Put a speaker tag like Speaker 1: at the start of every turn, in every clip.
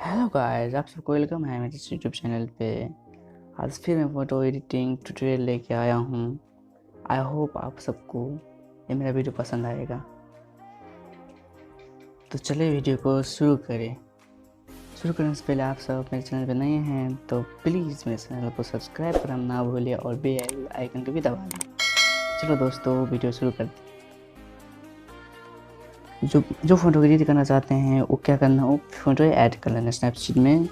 Speaker 1: Hello guys, आप सबको welcome है मेरे यूट्यूब चैनल पे। आज फिर मैं फ़ोटो एडिटिंग ट्यूटोरियल लेके आया हूँ। आई होप आप सबको ये मेरा वीडियो पसंद आएगा। तो चलिए वीडियो को शुरू करें। शुरू करने से पहले आप सब मेरे चैनल पे नए हैं तो प्लीज़ मेरे चैनल को सब्सक्राइब करना ना भूलिए और बेल आइकन को भी दबा दें। चलो दोस्तों, वीडियो शुरू करते हैं। जो फ़ोटो एडिट करना चाहते हैं वो क्या करना, वो फ़ोटो ऐड कर लेना स्नैपसीड में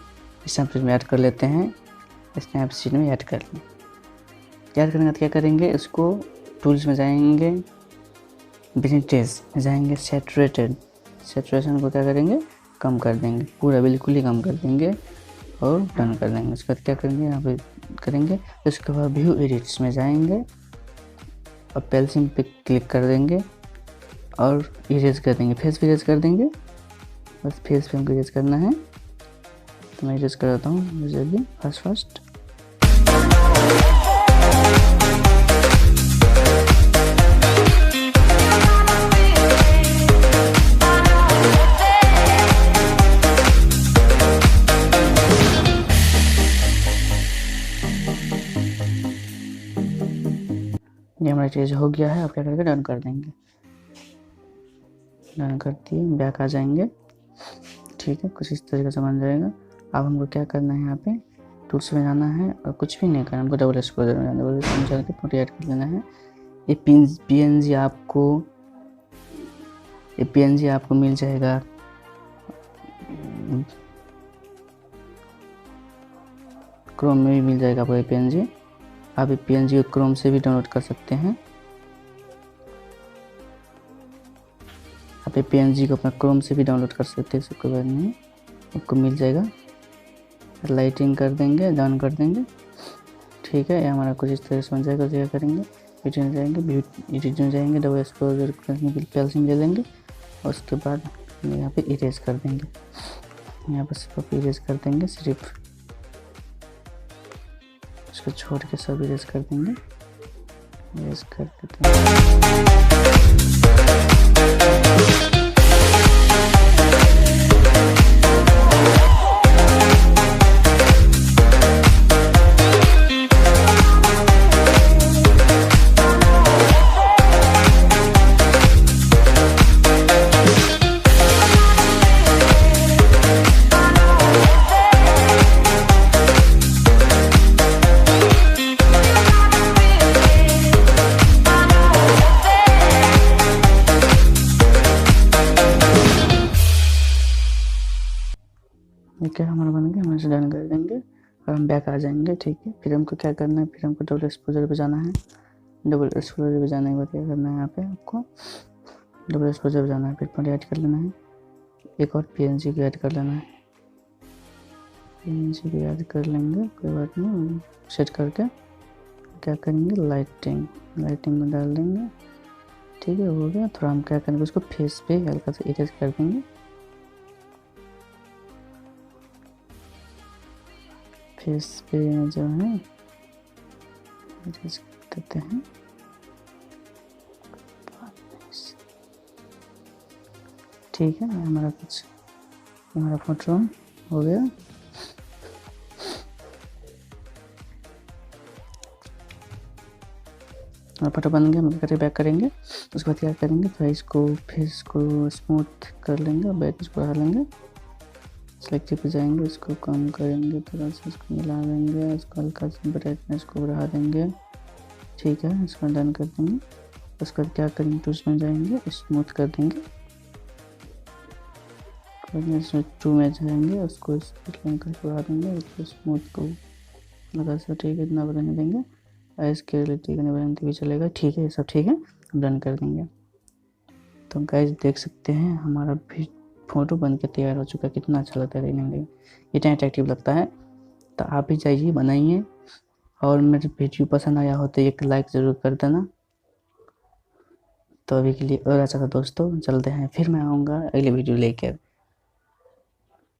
Speaker 1: ऐड कर लेते हैं। स्नैपसीड में ऐड कर लें। ऐड करने के बाद क्या करेंगे, उसको टूल्स में जाएंगे, ब्राइटनेस में जाएंगे, सैचुरेशन को क्या करेंगे, कम कर देंगे, पूरा बिल्कुल ही कम कर देंगे और डन कर देंगे। उसके बाद क्या करेंगे, यहाँ पे करेंगे। उसके बाद व्यू एडिट्स में जाएंगे और पेंसिल पे क्लिक कर देंगे और इरेज कर देंगे, फेस पे इरेज कर देंगे। बस फेस पे हमको इरेज करना है, तो मैं इरेज कर देता हूँ मुझे भी फर्स्ट। ये हमारा चीज़ हो गया है। अब क्या करेंगे, डन कर देंगे। डन कर दिए, बैक आ जाएंगे। ठीक है, कुछ इस तरीके से बन जाएगा। अब हमको क्या करना है, यहाँ पे टूल्स में जाना है और कुछ भी नहीं करना, हमको डबल एक्सपोजर में जाना है। डबल एक्सपोजर में जाकर फोटो ऐड कर लेना है। ये पीएनजी आपको मिल जाएगा क्रोम में भी मिल जाएगा आपको ये पीएनजी। आप ये पीएनजी को क्रोम से भी डाउनलोड कर सकते हैं। आप ये पीएनजी को अपना क्रोम से भी डाउनलोड कर सकते हैं, इससे कोई बात नहीं, आपको मिल जाएगा। लाइटिंग कर देंगे, डन कर देंगे। ठीक है, ये हमारा कुछ इस तरह से बन जाएगा। क्या करेंगे, एडिट में जाएंगे, डबल एक्सपोजर करने के लिए पेंसिल ले लेंगे और उसके बाद यहाँ पे इरेज कर देंगे। यहाँ पर सिर्फ इरेज कर देंगे, सिर्फ उसको छोड़ के सब इरेज कर देंगे। इरेज कर देते हैं। ठीक है, हमारा बन गया। हम इसे डन कर देंगे और हम बैक आ जाएंगे। ठीक है, फिर हमको क्या करना है, फिर हमको डबल एक्सपोजर पे जाना है। डबल एक्सपोजर पे जाने के बाद क्या करना है, यहाँ पे आपको डबल एक्सपोजर पे जाना है, फिर फोटो ऐड कर लेना है। एक और पीएनजी को ऐड कर लेना है। पीएनजी को ऐड कर लेंगे, कोई बात नहीं। सेट करके क्या करेंगे, लाइटिंग में डाल देंगे। ठीक है, हो गया। थोड़ा हम क्या करेंगे, उसको फेस पे हल्का सा इरेज कर देंगे। फेस पे जो है इरेज कर देते हैं। ठीक है, हमारा फोटो हो गया। हमारा फोटो बन गया। हम बैक करेंगे। उसके बाद क्या करेंगे, फेस को स्मूथ कर लेंगे और ब्राइटनेस बढ़ा लेंगे। सेलेक्टिव पे जाएंगे, इसको कम करेंगे, थोड़ा सा इसको मिला देंगे, इसको हल्का सा ब्राइटनेस को बढ़ा देंगे। ठीक है, इसको डन कर देंगे। उसके बाद क्या करेंगे, टूल्स में जाएंगे, स्मूथ कर देंगे। 2 में जाएंगे, उसको बढ़ा देंगे, उसको स्मूथ को लगा सा। ठीक है, इतना बढ़ाने देंगे। इसके रिलेटिव करने बढ़ाने भी चलेगा। ठीक है, ये सब ठीक है, हम डन कर देंगे। तो गाइस देख सकते हैं हमारा भी फोटो बन के तैयार हो चुका है। कितना अच्छा लगता है देखने में, इतना अट्रैक्टिव लगता है। तो आप भी जाइए, बनाइए और मेरे वीडियो पसंद आया हो तो एक लाइक ज़रूर कर देना। तो अभी के लिए और अच्छा था दोस्तों, चलते हैं, फिर मैं आऊँगा अगले वीडियो लेकर।